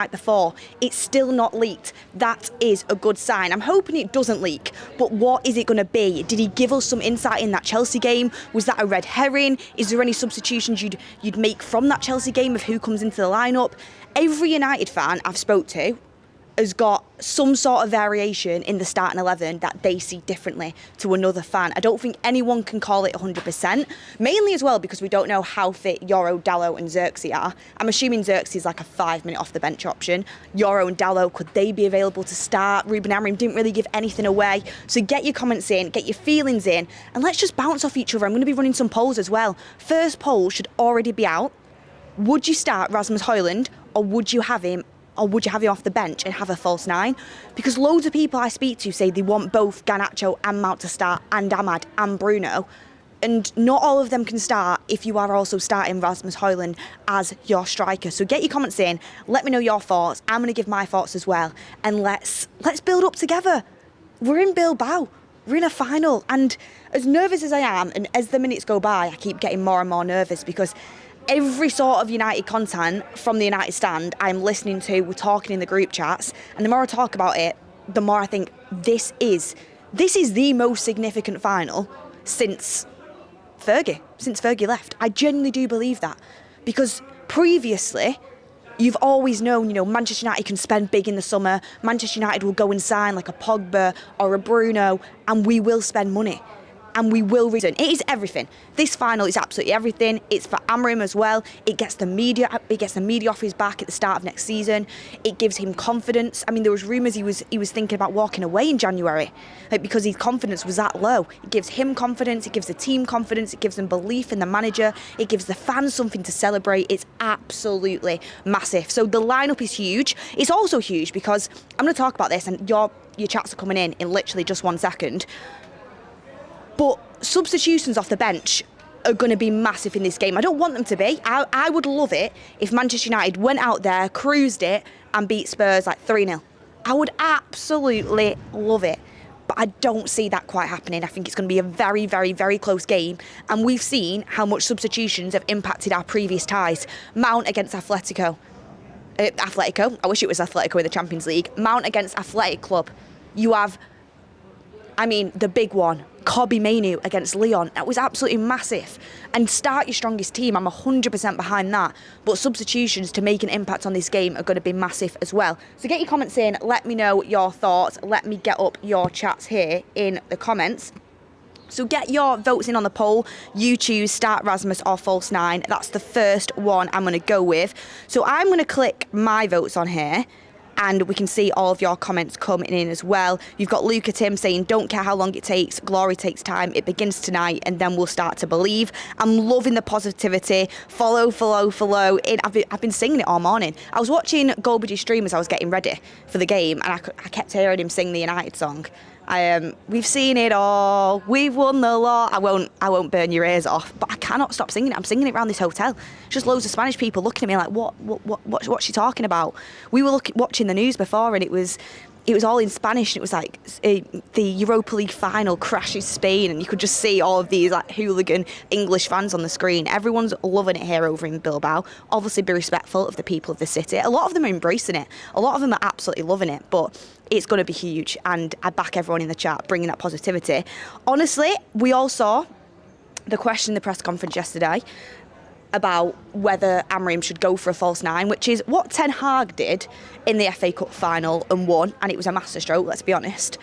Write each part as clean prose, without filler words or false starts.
night before, it's still not leaked. That is a good sign. I'm hoping it doesn't leak, but what is it going to be? Did he give us some insight in that Chelsea game? Was that a red herring? Is there any substitutions you'd make from that Chelsea game of who comes into the lineup? Every United fan I've spoke to has got some sort of variation in the starting 11 that they see differently to another fan. I don't think anyone can call it 100%, mainly as well because we don't know how fit Yoro, Dalot and Xerxes are. I'm assuming Xerxes is like a 5-minute off the bench option. Yoro and Dalot, could they be available to start? Ruben Amorim didn't really give anything away. So get your comments in, get your feelings in, and let's just bounce off each other. I'm going to be running some polls as well. First poll should already be out. Would you start Rasmus Højlund, or would you have him off the bench and have a false 9? Because loads of people I speak to say they want both Garnacho and Mount to start, and Ahmad and Bruno. And not all of them can start if you are also starting Rasmus Højlund as your striker. So get your comments in, let me know your thoughts. I'm going to give my thoughts as well. And let's build up together. We're in Bilbao. We're in a final. And as nervous as I am, and as the minutes go by, I keep getting more and more nervous because every sort of United content from the United stand I'm listening to, we're talking in the group chats, and the more I talk about it, the more I think this is the most significant final since Fergie left. I genuinely do believe that, because previously you've always known, Manchester United can spend big in the summer, Manchester United will go and sign like a Pogba or a Bruno, and we will spend money. And we will return. It is everything. This final is absolutely everything. It's for Amorim as well. It gets the media off his back at the start of next season. It gives him confidence. I mean, there was rumours he was thinking about walking away in January, because his confidence was that low. It gives him confidence. It gives the team confidence. It gives them belief in the manager. It gives the fans something to celebrate. It's absolutely massive. So the lineup is huge. It's also huge because I'm going to talk about this, and your chats are coming in literally just 1 second. But substitutions off the bench are going to be massive in this game. I don't want them to be. I would love it if Manchester United went out there, cruised it, and beat Spurs like 3-0. I would absolutely love it. But I don't see that quite happening. I think it's going to be a very, very, very close game. And we've seen how much substitutions have impacted our previous ties. Mount against Atletico. I wish it was Atletico in the Champions League. Mount against Athletic Club. You have, the big one. Kobbie Mainoo against Lyon. That was absolutely massive. And start your strongest team. I'm 100% behind that. But substitutions to make an impact on this game are going to be massive as well. So get your comments in. Let me know your thoughts. Let me get up your chats here in the comments. So get your votes in on the poll. You choose start Rasmus or false 9. That's the first one I'm going to go with. So I'm going to click my votes on here, and we can see all of your comments coming in as well. You've got Luca Tim saying, don't care how long it takes, glory takes time, it begins tonight, and then we'll start to believe. I'm loving the positivity. Follow. I've been singing it all morning. I was watching Goldbridge's stream as I was getting ready for the game, and I kept hearing him sing the United song. We've seen it all. We've won the lot. I won't burn your ears off, but I cannot stop singing it. I'm singing it around this hotel. Just loads of Spanish people looking at me like, what's she talking about? We were watching the news before, and it was all in Spanish. It was like the Europa League Final crashes Spain, and you could just see all of these like hooligan English fans on the screen. Everyone's loving it here over in Bilbao. Obviously, be respectful of the people of the city. A lot of them are embracing it. A lot of them are absolutely loving it, but it's going to be huge, and I back everyone in the chat bringing that positivity. Honestly, we all saw the question in the press conference yesterday about whether Amorim should go for a false 9, which is what Ten Hag did in the FA Cup final and won, and it was a masterstroke, let's be honest.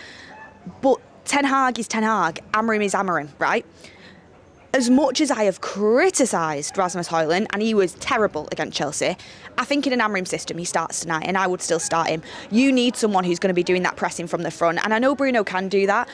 But Ten Hag is Ten Hag, Amorim is Amorim, right? As much as I have criticised Rasmus Højlund, and he was terrible against Chelsea, I think in an Amorim system he starts tonight, and I would still start him. You need someone who's going to be doing that pressing from the front, and I know Bruno can do that.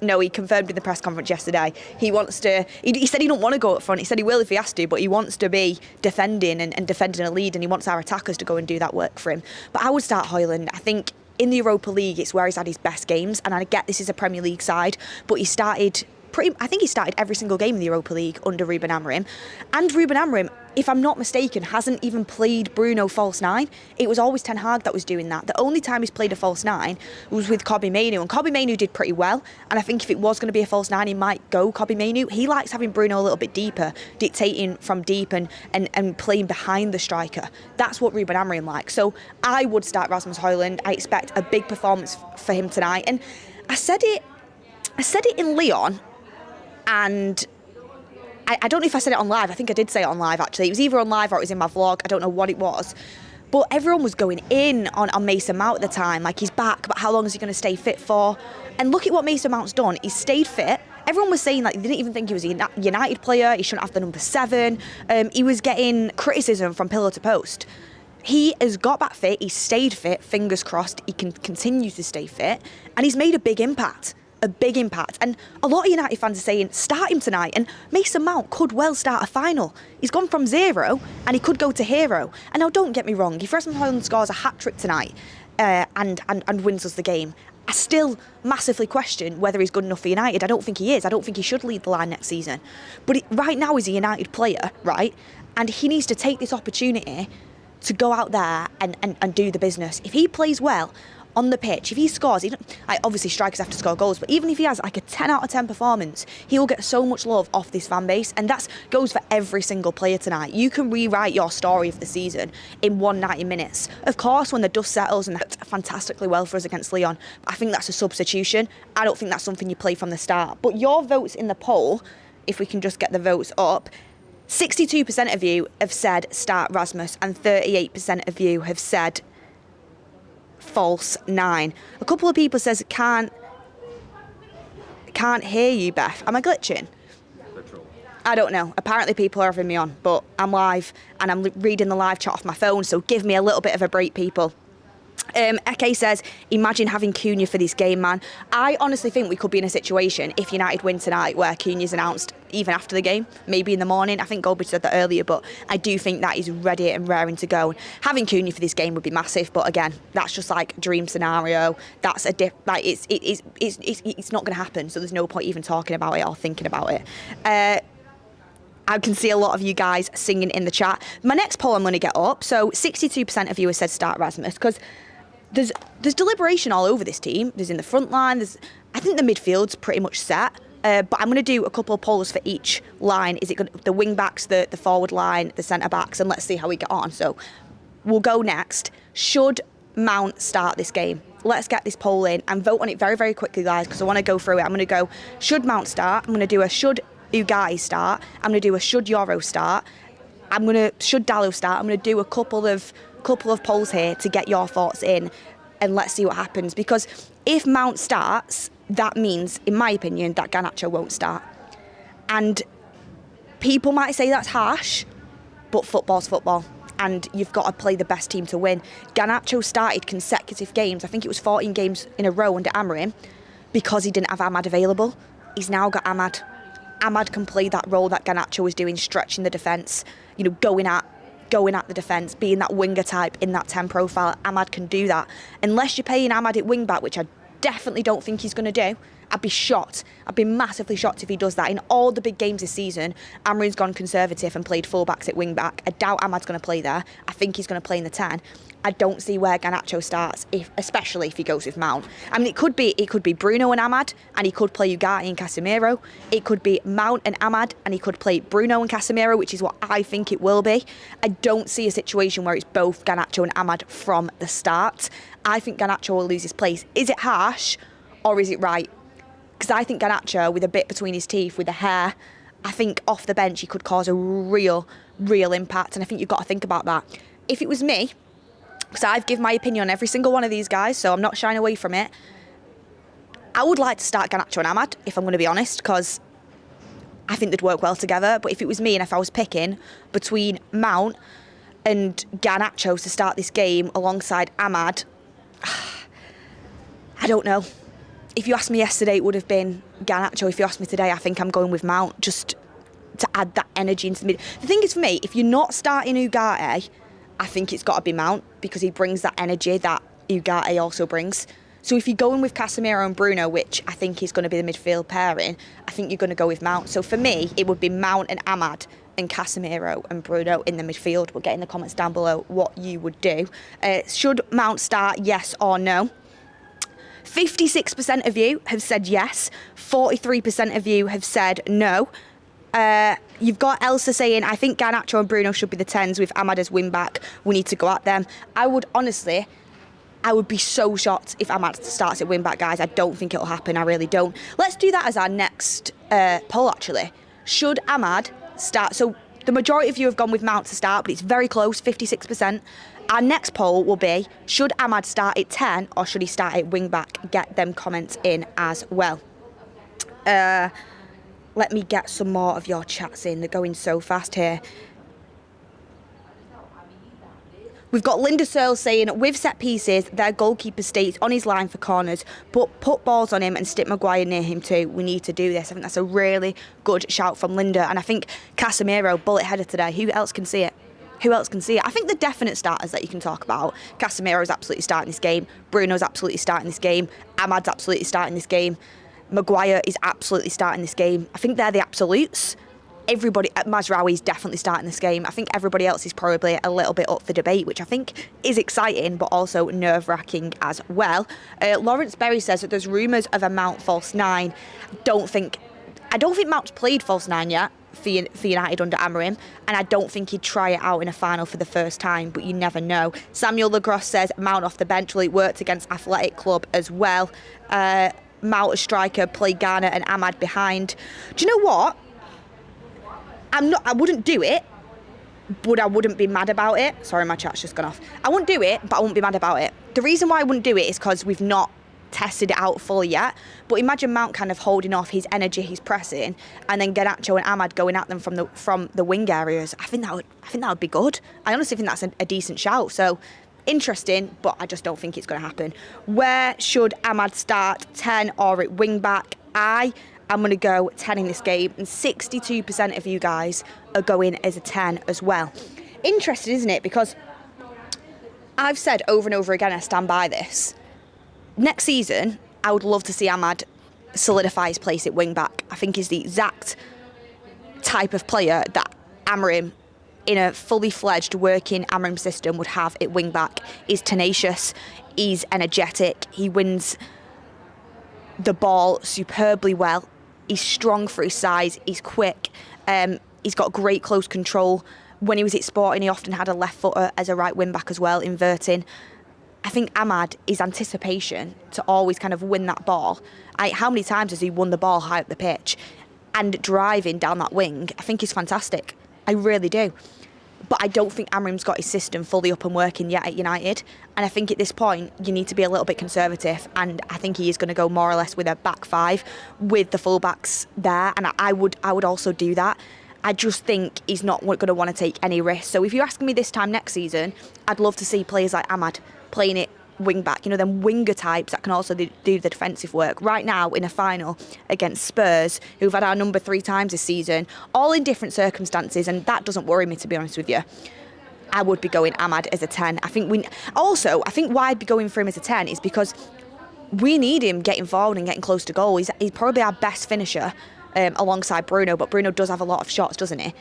No, he confirmed in the press conference yesterday. He wants to. He said he don't want to go up front. He said he will if he has to, but he wants to be defending and defending a lead, and he wants our attackers to go and do that work for him. But I would start Højlund. I think in the Europa League, it's where he's had his best games, and I get this is a Premier League side, but he started. I think he started every single game in the Europa League under Ruben Amorim. And Ruben Amorim, if I'm not mistaken, hasn't even played Bruno false nine. It was always Ten Hag that was doing that. The only time he's played a false nine was with Kobbie Mainoo, and Kobbie Mainoo did pretty well. And I think if it was going to be a false nine, he might go Kobbie Mainoo. He likes having Bruno a little bit deeper, dictating from deep and playing behind the striker. That's what Ruben Amorim likes. So I would start Rasmus Højlund. I expect a big performance for him tonight. And I said it in Lyon, and I don't know if I said it on live. I think I did say it on live, actually. It was either on live or it was in my vlog. I don't know what it was. But everyone was going in on Mason Mount at the time. Like, he's back, but how long is he going to stay fit for? And look at what Mason Mount's done. He's stayed fit. Everyone was saying, like, they didn't even think he was a United player. He shouldn't have the number 7. He was getting criticism from pillar to post. He has got back fit. He's stayed fit. Fingers crossed he can continue to stay fit. And he's made a big impact. A big impact. And a lot of United fans are saying, start him tonight. And Mason Mount could well start a final. He's gone from 0 and he could go to hero. And now, don't get me wrong, if Rasmus Højlund scores a hat-trick tonight and wins us the game, I still massively question whether he's good enough for United. I don't think he is. I don't think he should lead the line next season. But right now he's a United player, right? And he needs to take this opportunity to go out there and do the business. If he plays well on the pitch, if he scores, obviously strikers have to score goals, but even if he has like a 10 out of 10 performance, he will get so much love off this fan base, and that goes for every single player tonight. You can rewrite your story of the season in 190 minutes. Of course, when the dust settles, and that's fantastically well for us against Lyon, I think that's a substitution. I don't think that's something you play from the start. But your votes in the poll, if we can just get the votes up, 62% of you have said start Rasmus, and 38% of you have said false 9. A couple of people says can't hear you, Beth. Am I glitching? I don't know. Apparently people are having me on, but I'm live and I'm reading the live chat off my phone, so give me a little bit of a break, people. Eke says, imagine having Cunha for this game, man. I honestly think we could be in a situation, if United win tonight, where Cunha's announced even after the game, maybe in the morning. I think Goldbridge said that earlier, but I do think that he's ready and raring to go. Having Cunha for this game would be massive, but again, that's just like a dream scenario. That's it's not going to happen, so there's no point even talking about it or thinking about it. I can see a lot of you guys singing in the chat. My next poll I'm going to get up. So 62% of you have said start Rasmus, because there's deliberation all over this team. There's in the front line. I think the midfield's pretty much set. But I'm going to do a couple of polls for each line. Is it the wing backs, the forward line, the centre backs, and let's see how we get on. So we'll go next. Should Mount start this game? Let's get this poll in and vote on it very, very quickly, guys, because I want to go through it. I'm going to go, should Mount start? I'm going to do a should Ugarte start. I'm going to do a should Euro start. Should Dalot start? I'm going to do a couple of polls here to get your thoughts in, and let's see what happens. Because if Mount starts, that means, in my opinion, that Garnacho won't start. And people might say that's harsh, but football's football, and you've got to play the best team to win. Garnacho started consecutive games. I think it was 14 games in a row under Amorim, because he didn't have Ahmad available. He's now got Ahmad. Ahmad can play that role that Garnacho was doing, stretching the defence, going at the defence, being that winger type in that 10 profile. Ahmad can do that. Unless you're paying Ahmad at wing back, which I definitely don't think he's going to do. I'd be shocked. I'd be massively shocked if he does that. In all the big games this season, Amorim's gone conservative and played full-backs at wing-back. I doubt Ahmad's going to play there. I think he's going to play in the 10. I don't see where Garnacho starts, especially if he goes with Mount. I mean, it could be Bruno and Ahmad, and he could play Ugarte and Casemiro. It could be Mount and Ahmad, and he could play Bruno and Casemiro, which is what I think it will be. I don't see a situation where it's both Garnacho and Ahmad from the start. I think Garnacho will lose his place. Is it harsh, or is it right? Because I think Garnacho, with a bit between his teeth, with the hair, I think off the bench he could cause a real impact, and I think you've got to think about that. If it was me, because I've given my opinion on every single one of these guys, so I'm not shying away from it, I would like to start Garnacho and Ahmad, if I'm going to be honest, because I think they'd work well together. But if it was me, and if I was picking between Mount and Garnacho to start this game alongside Ahmad, I don't know. If you asked me yesterday, it would have been Garnacho. If you asked me today, I think I'm going with Mount, just to add that energy into the mid. The thing is, for me, if you're not starting Ugarte, I think it's got to be Mount, because he brings that energy that Ugarte also brings. So if you're going with Casemiro and Bruno, which I think is going to be the midfield pairing, I think you're going to go with Mount. So for me, it would be Mount and Ahmad and Casemiro and Bruno in the midfield. But get in the comments down below what you would do. Should Mount start, yes or no? 56% of you have said yes. 43% of you have said no. You've got Elsa saying, I think Garnacho and Bruno should be the 10s with Ahmad as wing back. We need to go at them. I would be so shocked if Ahmad starts at wing back, guys. I don't think it'll happen. I really don't. Let's do that as our next poll, actually. Should Ahmad start? So the majority of you have gone with Mount to start, but it's very close, 56%. Our next poll will be, should Ahmad start at 10 or should he start at wing back? Get them comments in as well. Let me get some more of your chats in. They're going so fast here. We've got Linda Searle saying, with set pieces, their goalkeeper stays on his line for corners, but put balls on him and stick Maguire near him too. We need to do this. I think that's a really good shout from Linda. And I think Casemiro, bullet header today. Who else can see it? Who else can see it? I think the definite starters that you can talk about, Casemiro is absolutely starting this game. Bruno's absolutely starting this game. Ahmad's absolutely starting this game. Maguire is absolutely starting this game. I think they're the absolutes. Everybody, Mazraoui is definitely starting this game. I think everybody else is probably a little bit up for debate, which I think is exciting, but also nerve-wracking as well. Lawrence Berry says that there's rumours of a Mount false nine. I don't think Mount's played false nine yet for United under Amorim, and I don't think he'd try it out in a final for the first time, but you never know. Samuel Lagros says Mount off the bench. Well, it worked against Athletic Club as well. Mount as striker, play Ghana and Ahmad behind. Do you know what? I wouldn't do it, but I wouldn't be mad about it. Sorry, my chat's just gone off. I wouldn't do it, but I wouldn't be mad about it. The reason why I wouldn't do it is because we've not tested it out fully yet. But imagine Mount kind of holding off his energy, his pressing, and then Garnacho and Ahmad going at them from the wing areas. I think that would be good. I honestly think that's a decent shout. So interesting, but I just don't think it's going to happen. Where should Ahmad start, 10 or at wing back? I'm going to go 10 in this game, and 62% of you guys are going as a 10 as well. Interesting, isn't it? Because I've said over and over again, I stand by this. Next season, I would love to see Ahmad solidify his place at wing back. I think he's the exact type of player that Amorim, in a fully fledged working Amorim system, would have at wing back. He's tenacious, he's energetic, he wins the ball superbly well. He's strong for his size, he's quick, he's got great close control. When he was at Sporting, he often had a left footer as a right wing back as well, inverting. I think Ahmad, his anticipation to always kind of win that ball. How many times has he won the ball high up the pitch? And driving down that wing, I think is fantastic. I really do. But I don't think Amorim's got his system fully up and working yet at United. And I think at this point, you need to be a little bit conservative. And I think he is going to go more or less with a back five with the fullbacks there. And I would also do that. I just think he's not going to want to take any risks. So if you're asking me this time next season, I'd love to see players like Ahmad playing it wing back, them winger types that can also do the defensive work. Right now in a final against Spurs, who've had our number 3 times this season, all in different circumstances, and that doesn't worry me, to be honest with you. I would be going Ahmad as a 10. I think why I'd be going for him as a 10 is because we need him getting forward and getting close to goal. He's probably our best finisher. Alongside Bruno, but Bruno does have a lot of shots, doesn't he?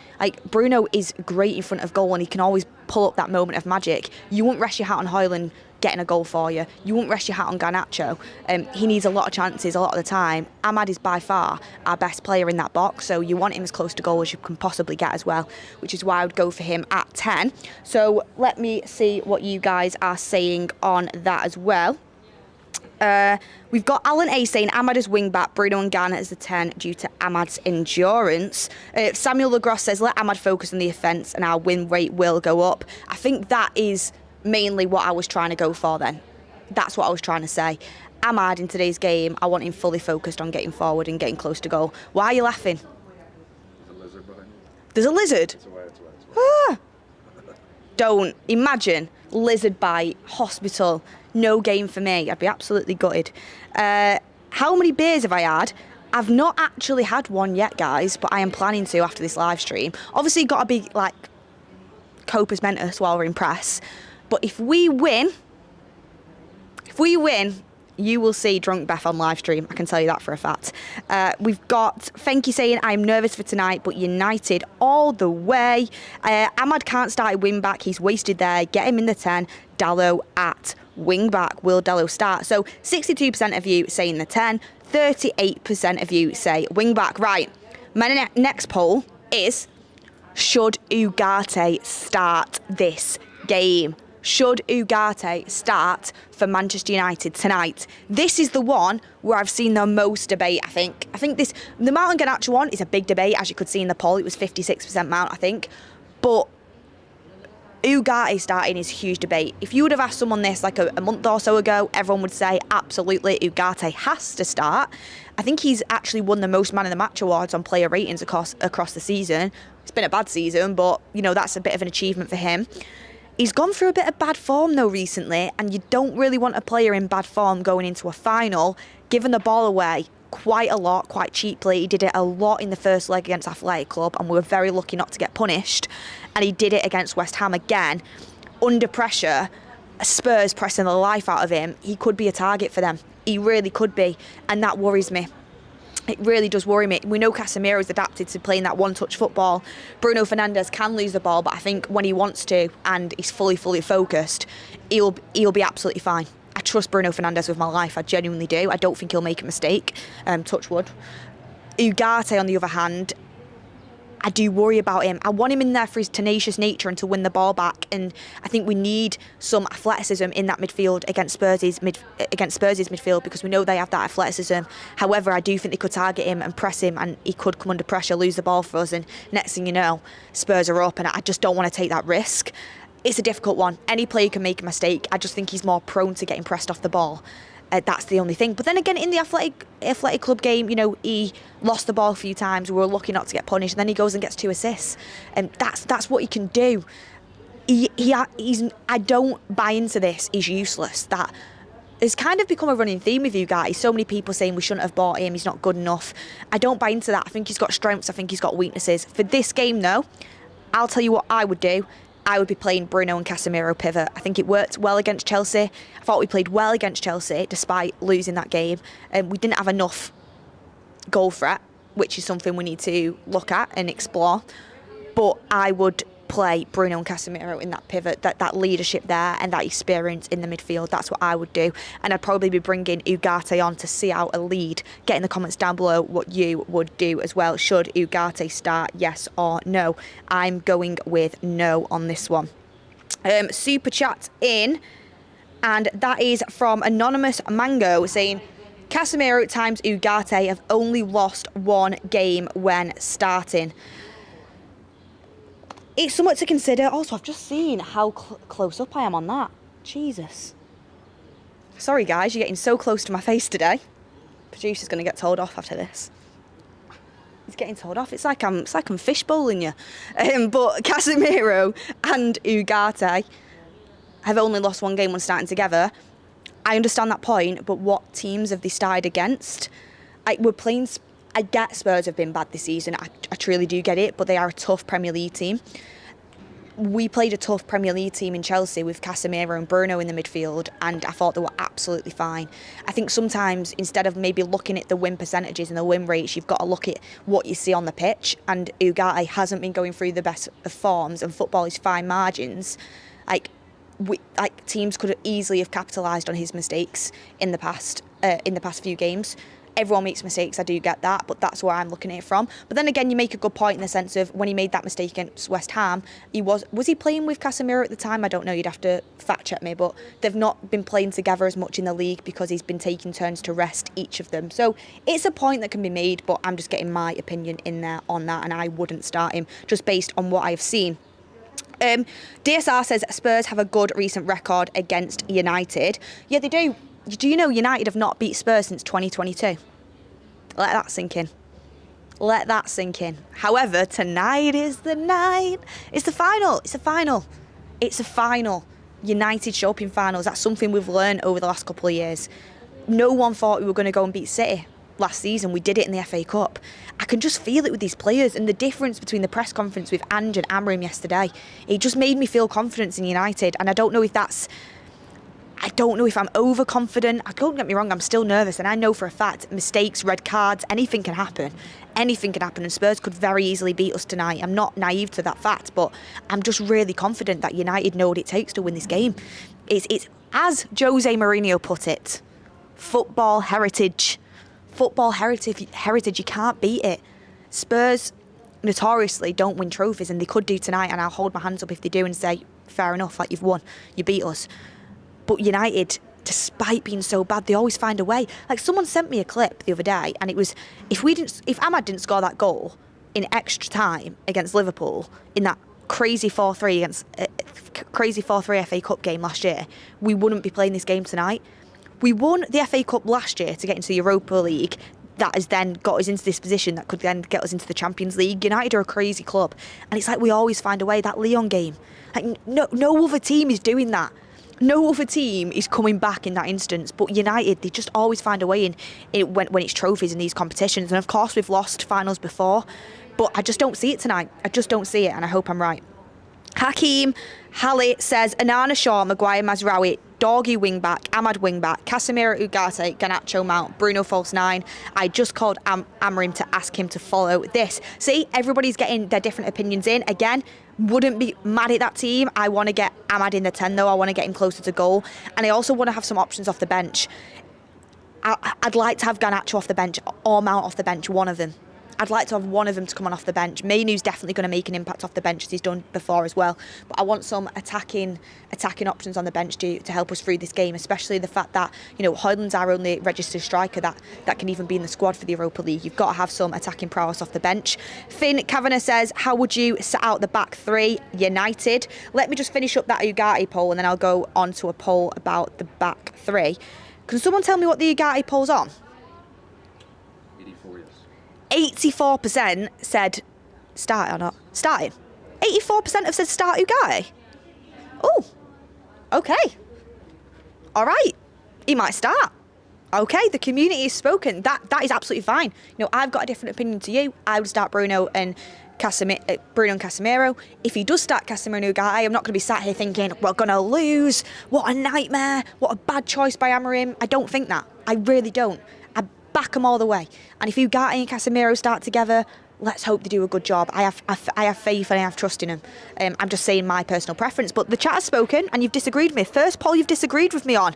Bruno is great in front of goal and he can always pull up that moment of magic. You won't rest your hat on Højlund getting a goal for you. You won't rest your hat on Garnacho. He needs a lot of chances a lot of the time. Ahmad is by far our best player in that box, so you want him as close to goal as you can possibly get as well, which is why I would go for him at 10. So let me see what you guys are saying on that as well. We've got Alan A saying Ahmad as wing back, Bruno and Ghana as the 10 due to Ahmad's endurance. Samuel Lagros says let Ahmad focus on the offence and our win rate will go up. I think that is mainly what I was trying to go for then. That's what I was trying to say. Ahmad in today's game, I want him fully focused on getting forward and getting close to goal. Why are you laughing? There's a lizard behind you. There's a lizard? It's away. Don't. Imagine. Lizard bite, hospital, no game for me. I'd be absolutely gutted. How many beers have I had? I've not actually had one yet, guys, but I am planning to after this live stream. Obviously, got to be like Copus Mentis while we're in press. But if we win, You will see Drunk Beth on live stream. I can tell you that for a fact. We've got Fenky saying, I'm nervous for tonight, but United all the way. Ahmad can't start at wing back. He's wasted there. Get him in the 10. Dallo at wing back. Will Dallo start? So 62% of you saying the 10. 38% of you say wing back. Right. My next poll is, should Ugarte start this game? Should Ugarte start for Manchester United tonight? This is the one where I've seen the most debate, I think. The Mount and Garnacho one is a big debate, as you could see in the poll. It was 56% Mount, I think. But Ugarte starting is a huge debate. If you would have asked someone this like a month or so ago, everyone would say absolutely Ugarte has to start. I think he's actually won the most Man of the Match awards on player ratings across the season. It's been a bad season, but that's a bit of an achievement for him. He's gone through a bit of bad form though recently, and you don't really want a player in bad form going into a final, giving the ball away quite a lot, quite cheaply. He did it a lot in the first leg against Athletic Club, and we were very lucky not to get punished. And he did it against West Ham again. Under pressure, Spurs pressing the life out of him, he could be a target for them. He really could be, and that worries me. It really does worry me. We know Casemiro's adapted to playing that one-touch football. Bruno Fernandes can lose the ball, but I think when he wants to and he's fully focused, he'll be absolutely fine. I trust Bruno Fernandes with my life. I genuinely do. I don't think he'll make a mistake. Touch wood. Ugarte, on the other hand, I do worry about him. I want him in there for his tenacious nature and to win the ball back. And I think we need some athleticism in that midfield against Spurs' midfield, because we know they have that athleticism. However, I do think they could target him and press him, and he could come under pressure, lose the ball for us, and next thing you know, Spurs are up, and I just don't want to take that risk. It's a difficult one. Any player can make a mistake. I just think he's more prone to getting pressed off the ball. That's the only thing. But then again, in the Athletic Club game, he lost the ball a few times. We were lucky not to get punished. And then he goes and gets 2 assists. And that's what he can do. I don't buy into this. He's useless. That has kind of become a running theme with you guys. So many people saying we shouldn't have bought him. He's not good enough. I don't buy into that. I think he's got strengths. I think he's got weaknesses. For this game, though, I'll tell you what I would do. I would be playing Bruno and Casemiro pivot. I think it worked well against Chelsea. I thought we played well against Chelsea despite losing that game. We didn't have enough goal threat, which is something we need to look at and explore. But I would play Bruno and Casemiro in that pivot, that leadership there and that experience in the midfield. That's what I would do. And I'd probably be bringing Ugarte on to see out a lead. Get in the comments down below what you would do as well. Should Ugarte start, yes or no? I'm going with no on this one. Super chat in, and that is from Anonymous Mango saying, Casemiro times Ugarte have only lost 1 game when starting. It's somewhat to consider. Also, I've just seen how close up I am on that. Jesus. Sorry, guys, you're getting so close to my face today. Producer's going to get told off after this. He's getting told off. It's like I'm fishbowling you. But Casemiro and Ugarte have only lost 1 game when starting together. I understand that point, but what teams have they started against? I get Spurs have been bad this season. I truly do get it, but they are a tough Premier League team. We played a tough Premier League team in Chelsea with Casemiro and Bruno in the midfield, and I thought they were absolutely fine. I think sometimes, instead of maybe looking at the win percentages and the win rates, you've got to look at what you see on the pitch, and Ugarte hasn't been going through the best of forms, and football is fine margins. Teams could easily have capitalised on his mistakes in the past few games. Everyone makes mistakes, I do get that, but that's where I'm looking at it from. But then again, you make a good point in the sense of when he made that mistake against West Ham, was he playing with Casemiro at the time? I don't know, you'd have to fact check me, but they've not been playing together as much in the league because he's been taking turns to rest each of them. So it's a point that can be made, but I'm just getting my opinion in there on that, and I wouldn't start him just based on what I've seen. DSR says Spurs have a good recent record against United. Yeah, they do. Do you know United have not beat Spurs since 2022? Let that sink in. Let that sink in. However, tonight is the night. It's the final. It's a final. It's a final. United show up in finals. That's something we've learned over the last couple of years. No one thought we were going to go and beat City last season. We did it in the FA Cup. I can just feel it with these players, and the difference between the press conference with Ange and Amorim yesterday, it just made me feel confidence in United. And I don't know if that's... I don't know if I'm overconfident. Don't get me wrong, I'm still nervous, and I know for a fact mistakes, red cards, anything can happen. Anything can happen, and Spurs could very easily beat us tonight. I'm not naive to that fact, but I'm just really confident that United know what it takes to win this game. It's as Jose Mourinho put it, football heritage. Football heritage, you can't beat it. Spurs notoriously don't win trophies, and they could do tonight, and I'll hold my hands up if they do and say, fair enough, like, you've won, you beat us. But United, despite being so bad, they always find a way. Like, someone sent me a clip the other day, and it was, if Ahmad didn't score that goal in extra time against Liverpool in that crazy 4-3 FA Cup game last year, we wouldn't be playing this game tonight. We won the FA Cup last year to get into the Europa League. That has then got us into this position that could then get us into the Champions League. United are a crazy club, and it's like we always find a way. That Lyon game, like, no other team is doing that. No other team is coming back in that instance, but United, they just always find a way in when it's trophies in these competitions. And of course, we've lost finals before, but I just don't see it tonight. I just don't see it, and I hope I'm right. Hakeem Halley says, Anana, Shaw, Maguire, Mazraoui, Dorgu wing-back, Ahmad wing-back, Casemiro, Ugarte, Garnacho, Mount, Bruno false 9. I just called Amorim to ask him to follow this. See, everybody's getting their different opinions in. Again, wouldn't be mad at that team. I want to get Ahmad in the 10, though. I want to get him closer to goal. And I also want to have some options off the bench. I'd like to have Garnacho off the bench or Mount off the bench, one of them. I'd like to have one of them to come on off the bench. Mainoo's definitely going to make an impact off the bench, as he's done before as well. But I want some attacking options on the bench to help us through this game, especially the fact that, you know, Højlund's our only registered striker that can even be in the squad for the Europa League. You've got to have some attacking prowess off the bench. Finn Kavanagh says, how would you set out the back three? United. Let me just finish up that Ugarte poll, and then I'll go on to a poll about the back three. Can someone tell me what the Ugarte poll's on? 84% said start or not. Starting. 84% have said start Ugarte. Oh, okay. All right. He might start. Okay, the community has spoken. That is absolutely fine. You know, I've got a different opinion to you. I would start Bruno and Casemiro. If he does start Casemiro and Ugarte, I'm not going to be sat here thinking, we're going to lose. What a nightmare. What a bad choice by Amorim. I don't think that. I really don't. Back them all the way. And if Ugarte and Casemiro start together, let's hope they do a good job. I have faith and I have trust in them. I'm just saying my personal preference. But the chat has spoken, and you've disagreed with me. First poll you've disagreed with me on.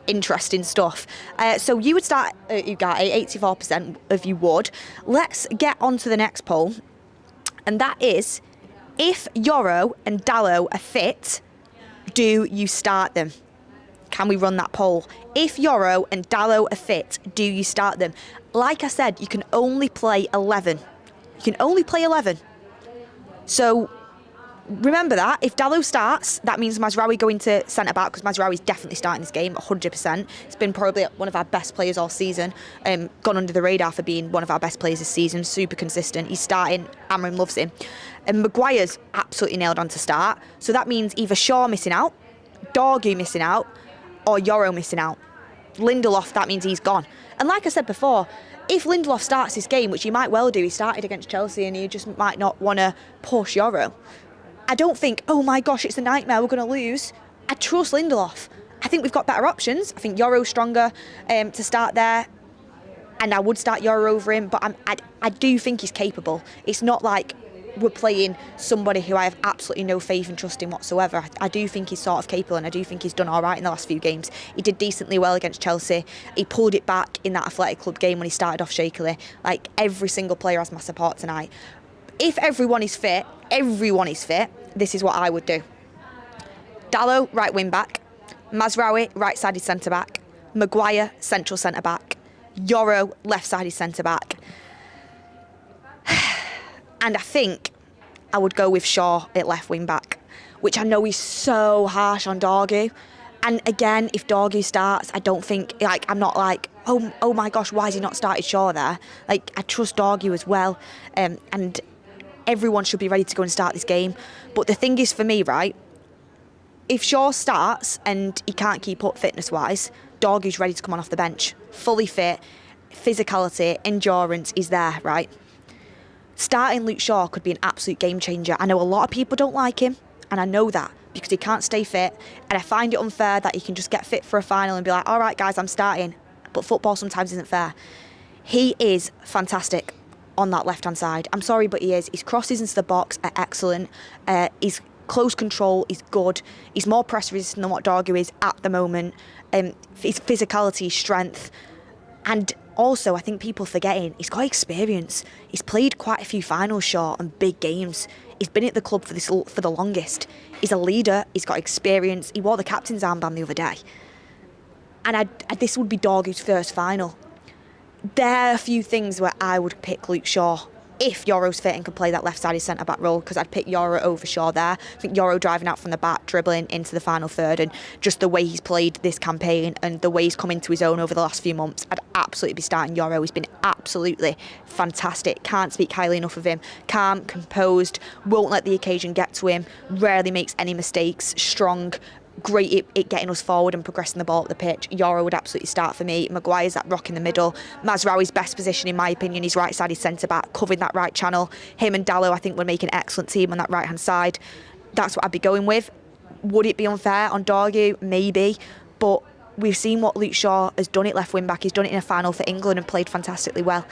Interesting stuff. So you would start Ugarte, 84% of you would. Let's get on to the next poll. And that is, if Yoro and Dalot are fit, do you start them? Can we run that poll? If Yoro and Dalot are fit, do you start them? Like I said, you can only play 11. You can only play 11. So remember that. If Dalot starts, that means Mazraoui going to centre-back, because Mazraoui's definitely starting this game, 100%. It's been probably one of our best players all season. Gone under the radar for being one of our best players this season. Super consistent. He's starting. Amorim loves him. And Maguire's absolutely nailed on to start. So that means either Shaw missing out, Dorgu missing out, or Yoro missing out. Lindelof, that means he's gone. And like I said before, if Lindelof starts this game, which he might well do, he started against Chelsea and he just might not want to push Yoro. I don't think, oh my gosh, it's a nightmare, we're going to lose. I trust Lindelof. I think we've got better options. I think Yoro's stronger to start there. And I would start Yoro over him, but I do think he's capable. It's not like we're playing somebody who I have absolutely no faith and trust in whatsoever. I do think he's sort of capable, and I do think he's done all right in the last few games. He did decently well against Chelsea. He pulled it back in that Athletic Club game when he started off shakily. Like, every single player has my support tonight. If everyone is fit, this is what I would do. Dalot, right wing back. Mazraoui, right-sided centre-back. Maguire, central centre-back. Yoro, left-sided centre-back. And I think I would go with Shaw at left wing back, which I know is so harsh on Dorgu. And again, if Dorgu starts, I don't think, like, I'm not like, oh my gosh, why has he not started Shaw there? Like, I trust Dorgu as well. And everyone should be ready to go and start this game. But the thing is, for me, right, if Shaw starts and he can't keep up fitness-wise, Dorgu's ready to come on off the bench. Fully fit, physicality, endurance is there, right? Starting Luke Shaw could be an absolute game changer. I know a lot of people don't like him. And I know that because he can't stay fit. And I find it unfair that he can just get fit for a final and be like, all right, guys, I'm starting. But football sometimes isn't fair. He is fantastic on that left-hand side. I'm sorry, but he is. His crosses into the box are excellent. His close control is good. He's more press resistant than what Dargu is at the moment. His physicality, strength. And also, I think people forgetting, he's got experience. He's played quite a few finals short and big games. He's been at the club for the longest. He's a leader. He's got experience. He wore the captain's armband the other day. And this would be Dargu's first final. There are a few things where I would pick Luke Shaw if Yoro's fit and can play that left-sided centre-back role, because I'd pick Yoro over Shaw there. I think Yoro driving out from the back, dribbling into the final third, and just the way he's played this campaign and the way he's come into his own over the last few months, I'd absolutely be starting Yoro. He's been absolutely fantastic. Can't speak highly enough of him. Calm, composed, won't let the occasion get to him, rarely makes any mistakes, strong, great at getting us forward and progressing the ball up the pitch. Yoro would absolutely start for me. Maguire's that rock in the middle. Mazraoui's best position, in my opinion, is right-sided centre-back, covering that right channel. Him and Dallo, I think, would make an excellent team on that right-hand side. That's what I'd be going with. Would it be unfair on Dargu? Maybe. But we've seen what Luke Shaw has done at left wing-back. He's done it in a final for England and played fantastically well.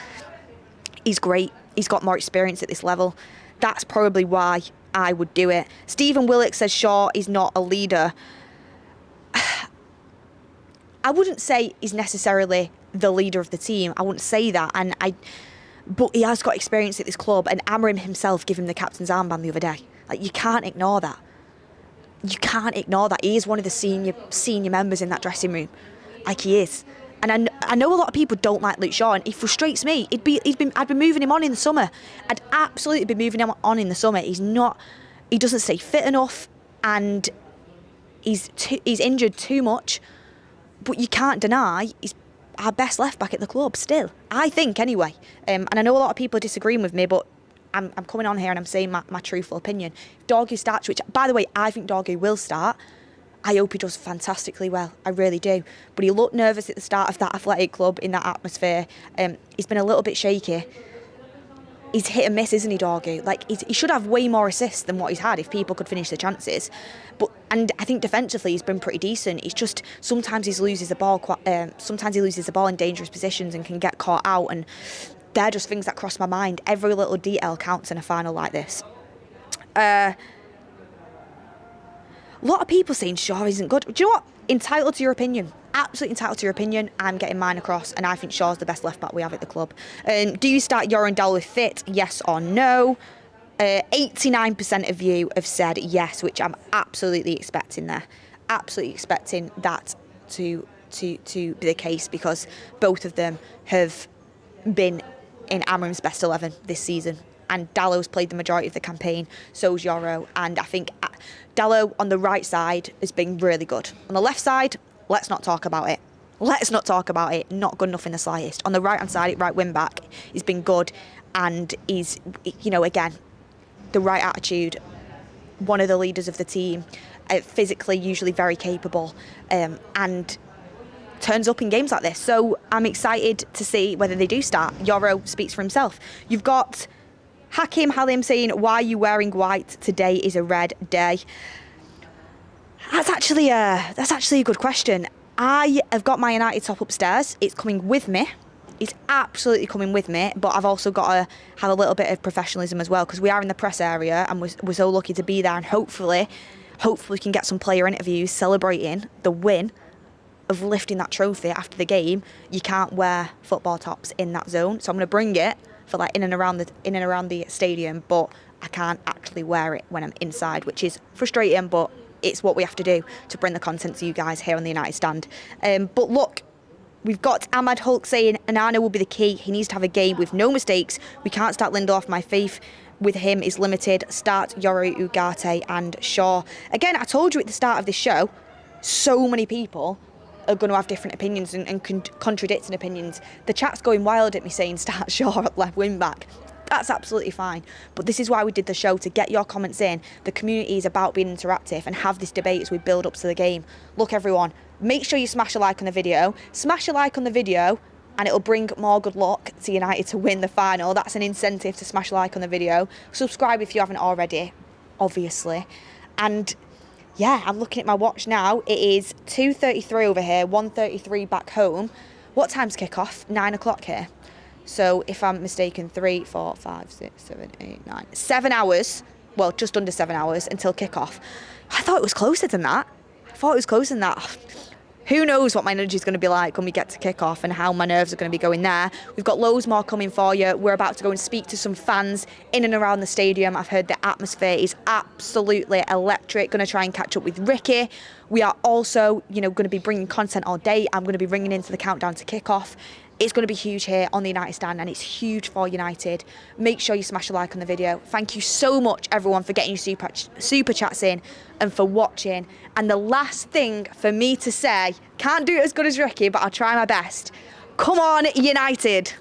He's great. He's got more experience at this level. That's probably why I would do it. Stephen Willock says Shaw is not a leader. I wouldn't say he's necessarily the leader of the team. I wouldn't say that. But he has got experience at this club, and Amorim himself gave him the captain's armband the other day. Like, you can't ignore that. You can't ignore that. He is one of the senior members in that dressing room. Like, he is. And I know a lot of people don't like Luke Shaw, and he frustrates me. I'd be moving him on in the summer. I'd absolutely be moving him on in the summer. He doesn't stay fit enough, and he's injured too much. But you can't deny he's our best left back at the club still. I think anyway. And I know a lot of people are disagreeing with me, but I'm coming on here and I'm saying my truthful opinion. If Dargu starts, which by the way I think Dargu will start, I hope he does fantastically well. I really do. But he looked nervous at the start of that Athletic club in that atmosphere. He's been a little bit shaky. He's hit and miss, isn't he, Dargu? Like, he should have way more assists than what he's had if people could finish the chances. And I think defensively he's been pretty decent. It's just sometimes he loses the ball. Sometimes he loses the ball in dangerous positions and can get caught out. And they're just things that cross my mind. Every little detail counts in a final like this. A lot of people saying Shaw isn't good. Do you know what? Entitled to your opinion. Absolutely entitled to your opinion. I'm getting mine across, and I think Shaw's the best left back we have at the club. Do you start Yoro and Dallo fit? Yes or no? 89% of you have said yes, which I'm absolutely expecting there. Absolutely expecting that to be the case, because both of them have been in Amorim's best 11 this season. And Dallo's played the majority of the campaign, so's Yoro. And I think Dallo on the right side has been really good. On the left side, let's not talk about it. Let's not talk about it. Not good enough in the slightest. On the right-hand side, right wing back, he's been good. And he's, again, the right attitude, one of the leaders of the team, physically usually very capable, and turns up in games like this. So I'm excited to see whether they do start. Yoro speaks for himself. You've got Hakim Halim saying, why are you wearing white? Today is a red day. That's actually a good question. I have got my United top upstairs. It's coming with me. It's absolutely coming with me, but I've also got to have a little bit of professionalism as well, because we are in the press area and we're so lucky to be there, and hopefully we can get some player interviews celebrating the win of lifting that trophy after the game. You can't wear football tops in that zone, so I'm going to bring it for like in and around the stadium, but I can't actually wear it when I'm inside, which is frustrating, but it's what we have to do to bring the content to you guys here on the United Stand. But look, we've got Ahmad Hulk saying Anana will be the key. He needs to have a game with no mistakes. We can't start Lindelof. My faith with him is limited. Start Yoro, Ugarte and Shaw. Again, I told you at the start of this show, so many people are going to have different opinions and contradicting opinions. The chat's going wild at me saying start Shaw at left wing back. That's absolutely fine. But this is why we did the show, to get your comments in. The community is about being interactive and have this debate as we build up to the game. Look, everyone, make sure you smash a like on the video. Smash a like on the video and it'll bring more good luck to United to win the final. That's an incentive to smash a like on the video. Subscribe if you haven't already, obviously. And yeah, I'm looking at my watch now. It is 2:33 over here, 1:33 back home. What time's kick-off? 9 o'clock here. So if I'm mistaken, 3, 4, 5, 6, 7, 8, 9, 7 hours. Well, just under 7 hours until kick-off. I thought it was closer than that. Who knows what my energy is going to be like when we get to kick-off and how my nerves are going to be going there. We've got loads more coming for you. We're about to go and speak to some fans in and around the stadium. I've heard the atmosphere is absolutely electric. Going to try and catch up with Ricky. We are also, going to be bringing content all day. I'm going to be ringing into the countdown to kick-off. It's going to be huge here on the United Stand, and it's huge for United. Make sure you smash a like on the video. Thank you so much, everyone, for getting your super chats in and for watching. And the last thing for me to say, can't do it as good as Ricky, but I'll try my best. Come on, United.